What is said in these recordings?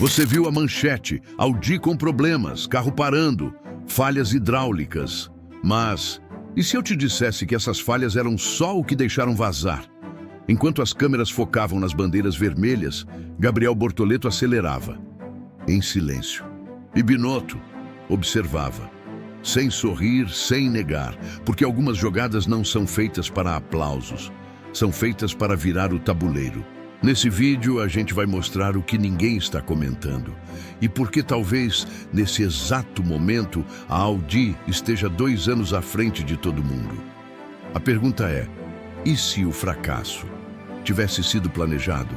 Você viu a manchete, Audi com problemas, carro parando, falhas hidráulicas. Mas, e se eu te dissesse que essas falhas eram só o que deixaram vazar? Enquanto as câmeras focavam nas bandeiras vermelhas, Gabriel Bortoleto acelerava, em silêncio. E Binotto observava, sem sorrir, sem negar, porque algumas jogadas não são feitas para aplausos, são feitas para virar o tabuleiro. Nesse vídeo, a gente vai mostrar o que ninguém está comentando e por que talvez, nesse exato momento, a Audi esteja 2 anos à frente de todo mundo. A pergunta é, e se o fracasso tivesse sido planejado?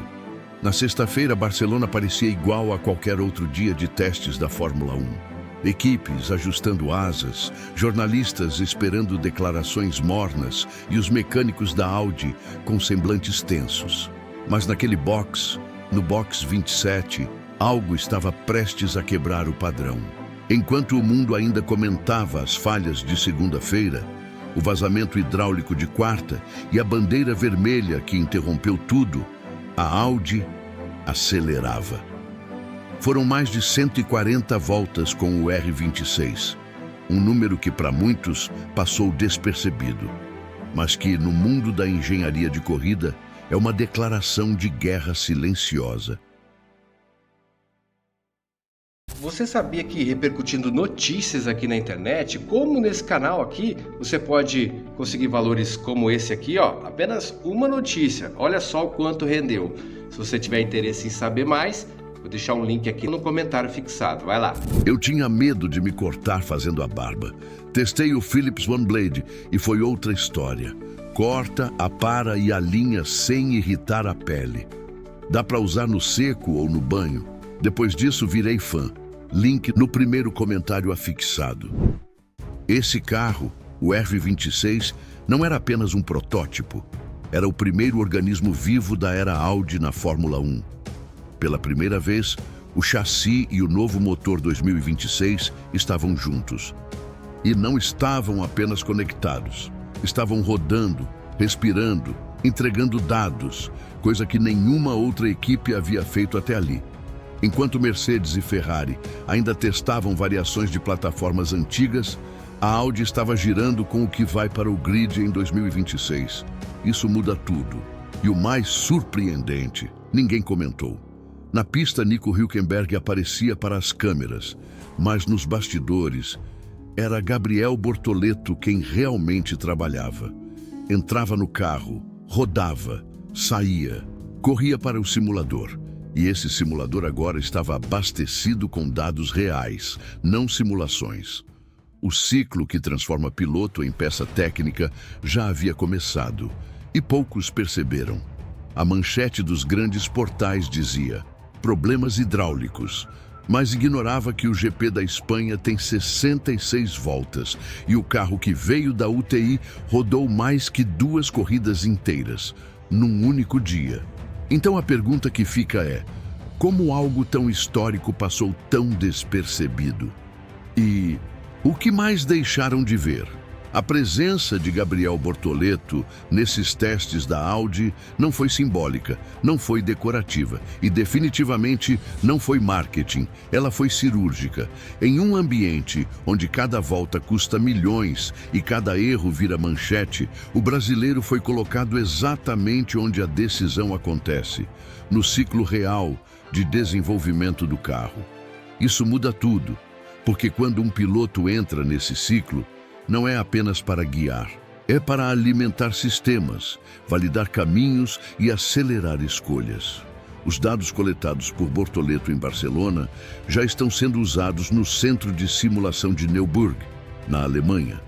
Na sexta-feira, Barcelona parecia igual a qualquer outro dia de testes da Fórmula 1. Equipes ajustando asas, jornalistas esperando declarações mornas e os mecânicos da Audi com semblantes tensos. Mas naquele box, no box 27, algo estava prestes a quebrar o padrão. Enquanto o mundo ainda comentava as falhas de segunda-feira, o vazamento hidráulico de quarta e a bandeira vermelha que interrompeu tudo, a Audi acelerava. Foram mais de 140 voltas com o R26, um número que para muitos passou despercebido, mas que no mundo da engenharia de corrida é uma declaração de guerra silenciosa. Você sabia que repercutindo notícias aqui na internet, como nesse canal aqui, você pode conseguir valores como esse aqui, ó, apenas uma notícia. Olha só o quanto rendeu. Se você tiver interesse em saber mais, vou deixar um link aqui no comentário fixado. Vai lá. Eu tinha medo de me cortar fazendo a barba. Testei o Philips One Blade e foi outra história. Corta, apara e alinha sem irritar a pele. Dá para usar no seco ou no banho. Depois disso, virei fã. Link no primeiro comentário afixado. Esse carro, o R26, não era apenas um protótipo. Era o primeiro organismo vivo da era Audi na Fórmula 1. Pela primeira vez, o chassi e o novo motor 2026 estavam juntos. E não estavam apenas conectados. Estavam rodando, respirando, entregando dados, coisa que nenhuma outra equipe havia feito até ali. Enquanto Mercedes e Ferrari ainda testavam variações de plataformas antigas, a Audi estava girando com o que vai para o grid em 2026. Isso muda tudo. E o mais surpreendente, ninguém comentou. Na pista, Nico Hülkenberg aparecia para as câmeras, mas nos bastidores, era Gabriel Bortoleto quem realmente trabalhava. Entrava no carro, rodava, saía, corria para o simulador. E esse simulador agora estava abastecido com dados reais, não simulações. O ciclo que transforma piloto em peça técnica já havia começado, e poucos perceberam. A manchete dos grandes portais dizia: problemas hidráulicos, mas ignorava que o GP da Espanha tem 66 voltas e o carro que veio da UTI rodou mais que 2 corridas inteiras, num único dia. Então a pergunta que fica é, como algo tão histórico passou tão despercebido? E o que mais deixaram de ver? A presença de Gabriel Bortoleto nesses testes da Audi não foi simbólica, não foi decorativa e definitivamente não foi marketing, ela foi cirúrgica. Em um ambiente onde cada volta custa milhões e cada erro vira manchete, o brasileiro foi colocado exatamente onde a decisão acontece, no ciclo real de desenvolvimento do carro. Isso muda tudo, porque quando um piloto entra nesse ciclo, não é apenas para guiar, é para alimentar sistemas, validar caminhos e acelerar escolhas. Os dados coletados por Bortoleto em Barcelona já estão sendo usados no Centro de Simulação de Nürburgring, na Alemanha.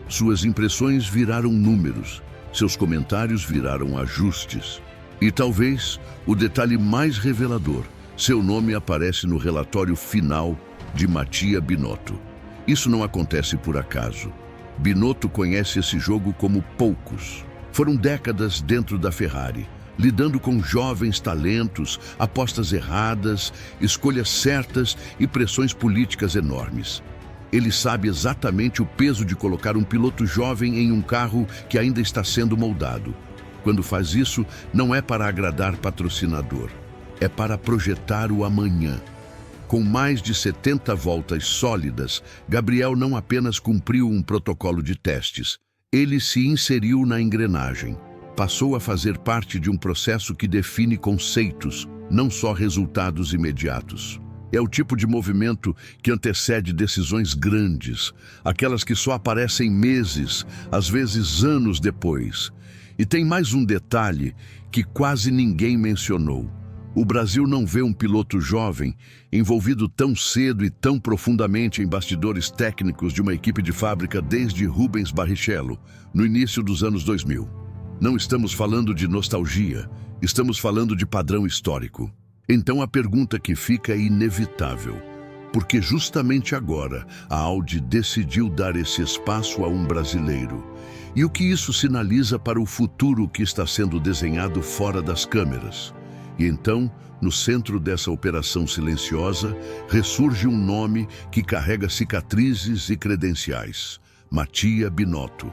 Suas impressões viraram números, seus comentários viraram ajustes. E talvez o detalhe mais revelador, seu nome aparece no relatório final de Mattia Binotto. Isso não acontece por acaso. Binotto conhece esse jogo como poucos. Foram décadas dentro da Ferrari, lidando com jovens talentos, apostas erradas, escolhas certas e pressões políticas enormes. Ele sabe exatamente o peso de colocar um piloto jovem em um carro que ainda está sendo moldado. Quando faz isso, não é para agradar patrocinador, é para projetar o amanhã. Com mais de 70 voltas sólidas, Gabriel não apenas cumpriu um protocolo de testes, ele se inseriu na engrenagem. Passou a fazer parte de um processo que define conceitos, não só resultados imediatos. É o tipo de movimento que antecede decisões grandes, aquelas que só aparecem meses, às vezes anos depois. E tem mais um detalhe que quase ninguém mencionou. O Brasil não vê um piloto jovem envolvido tão cedo e tão profundamente em bastidores técnicos de uma equipe de fábrica desde Rubens Barrichello, no início dos anos 2000. Não estamos falando de nostalgia, estamos falando de padrão histórico. Então a pergunta que fica é inevitável. Porque justamente agora a Audi decidiu dar esse espaço a um brasileiro. E o que isso sinaliza para o futuro que está sendo desenhado fora das câmeras? E então, no centro dessa operação silenciosa, ressurge um nome que carrega cicatrizes e credenciais: Mattia Binotto.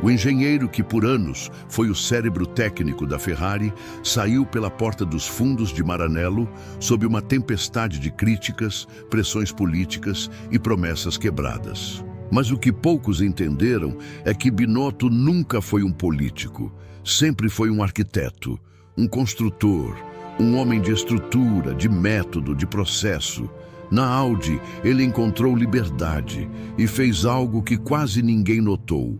O engenheiro que por anos foi o cérebro técnico da Ferrari saiu pela porta dos fundos de Maranello sob uma tempestade de críticas, pressões políticas e promessas quebradas. Mas o que poucos entenderam é que Binotto nunca foi um político, sempre foi um arquiteto, um construtor, um homem de estrutura, de método, de processo. Na Audi, ele encontrou liberdade e fez algo que quase ninguém notou.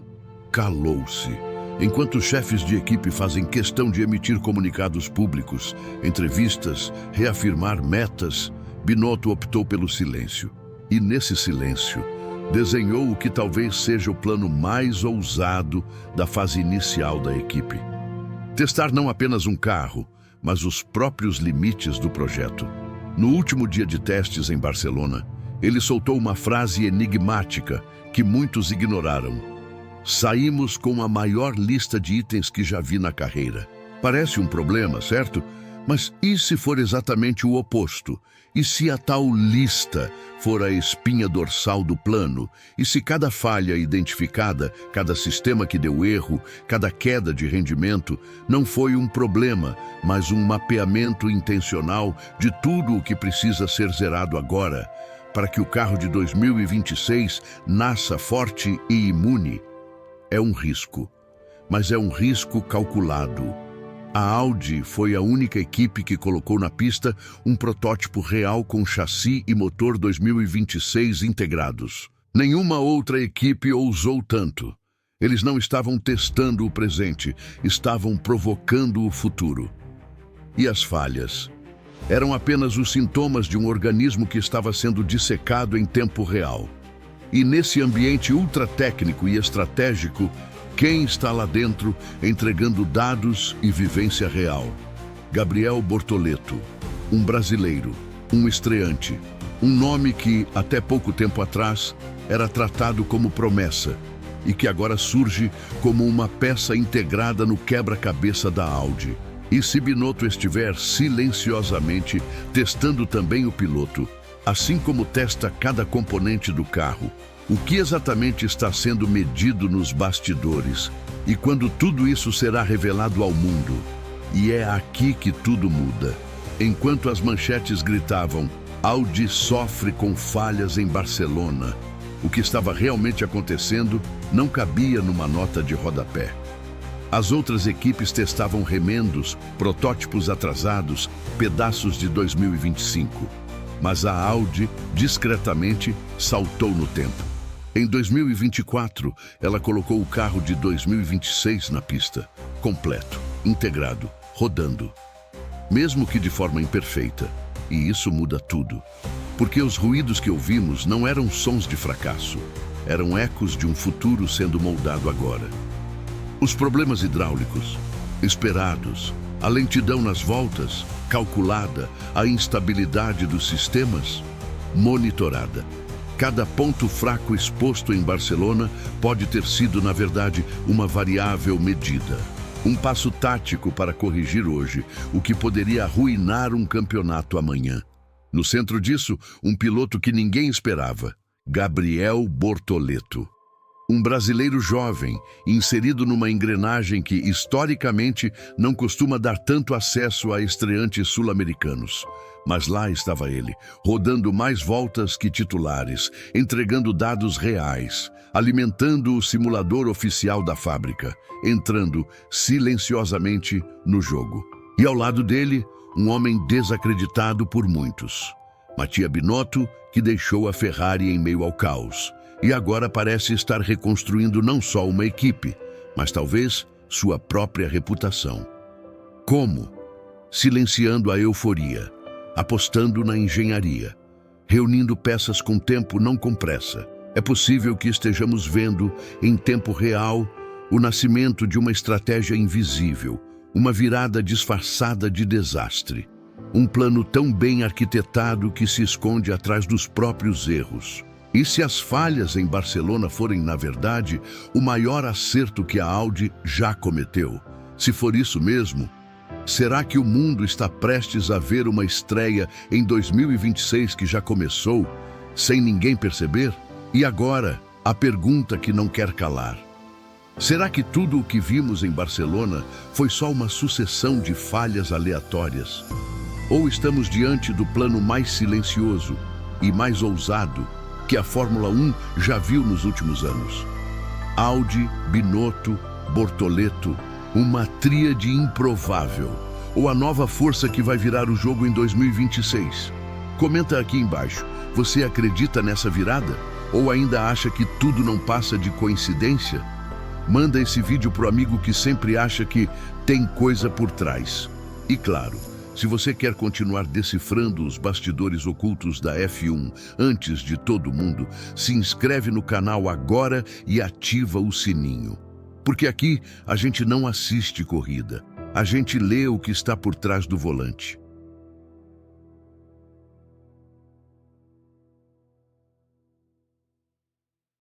Calou-se. Enquanto os chefes de equipe fazem questão de emitir comunicados públicos, entrevistas, reafirmar metas, Binotto optou pelo silêncio. E nesse silêncio, desenhou o que talvez seja o plano mais ousado da fase inicial da equipe. Testar não apenas um carro, mas os próprios limites do projeto. No último dia de testes em Barcelona, ele soltou uma frase enigmática que muitos ignoraram. Saímos com a maior lista de itens que já vi na carreira. Parece um problema, certo? Mas e se for exatamente o oposto? E se a tal lista for a espinha dorsal do plano? E se cada falha identificada, cada sistema que deu erro, cada queda de rendimento, não foi um problema, mas um mapeamento intencional de tudo o que precisa ser zerado agora, para que o carro de 2026 nasça forte e imune? É um risco, mas é um risco calculado. A Audi foi a única equipe que colocou na pista um protótipo real com chassi e motor 2026 integrados. Nenhuma outra equipe ousou tanto. Eles não estavam testando o presente, estavam provocando o futuro. E as falhas? Eram apenas os sintomas de um organismo que estava sendo dissecado em tempo real. E nesse ambiente ultra técnico e estratégico, quem está lá dentro entregando dados e vivência real? Gabriel Bortoleto, um brasileiro, um estreante, um nome que, até pouco tempo atrás, era tratado como promessa e que agora surge como uma peça integrada no quebra-cabeça da Audi. E se Binotto estiver silenciosamente testando também o piloto, assim como testa cada componente do carro, o que exatamente está sendo medido nos bastidores e quando tudo isso será revelado ao mundo? E é aqui que tudo muda. Enquanto as manchetes gritavam, Audi sofre com falhas em Barcelona, o que estava realmente acontecendo não cabia numa nota de rodapé. As outras equipes testavam remendos, protótipos atrasados, pedaços de 2025. Mas a Audi, discretamente, saltou no tempo. Em 2024, ela colocou o carro de 2026 na pista, completo, integrado, rodando. Mesmo que de forma imperfeita, e isso muda tudo. Porque os ruídos que ouvimos não eram sons de fracasso, eram ecos de um futuro sendo moldado agora. Os problemas hidráulicos, esperados, a lentidão nas voltas, calculada, a instabilidade dos sistemas, monitorada. Cada ponto fraco exposto em Barcelona pode ter sido, na verdade, uma variável medida. Um passo tático para corrigir hoje o que poderia arruinar um campeonato amanhã. No centro disso, um piloto que ninguém esperava, Gabriel Bortoleto. Um brasileiro jovem, inserido numa engrenagem que, historicamente, não costuma dar tanto acesso a estreantes sul-americanos. Mas lá estava ele, rodando mais voltas que titulares, entregando dados reais, alimentando o simulador oficial da fábrica, entrando silenciosamente no jogo. E ao lado dele, um homem desacreditado por muitos. Mattia Binotto, que deixou a Ferrari em meio ao caos. E agora parece estar reconstruindo não só uma equipe, mas talvez sua própria reputação. Como? Silenciando a euforia, apostando na engenharia, reunindo peças com tempo, não com pressa. É possível que estejamos vendo, em tempo real, o nascimento de uma estratégia invisível, uma virada disfarçada de desastre. Um plano tão bem arquitetado que se esconde atrás dos próprios erros. E se as falhas em Barcelona forem, na verdade, o maior acerto que a Audi já cometeu? Se for isso mesmo, será que o mundo está prestes a ver uma estreia em 2026 que já começou, sem ninguém perceber? E agora, a pergunta que não quer calar. Será que tudo o que vimos em Barcelona foi só uma sucessão de falhas aleatórias? Ou estamos diante do plano mais silencioso e mais ousado que a Fórmula 1 já viu nos últimos anos? Audi, Binotto, Bortoleto, uma tríade improvável, ou a nova força que vai virar o jogo em 2026? Comenta aqui embaixo, você acredita nessa virada? Ou ainda acha que tudo não passa de coincidência? Manda esse vídeo pro amigo que sempre acha que tem coisa por trás. E claro, se você quer continuar decifrando os bastidores ocultos da F1 antes de todo mundo, se inscreve no canal agora e ativa o sininho. Porque aqui a gente não assiste corrida, a gente lê o que está por trás do volante.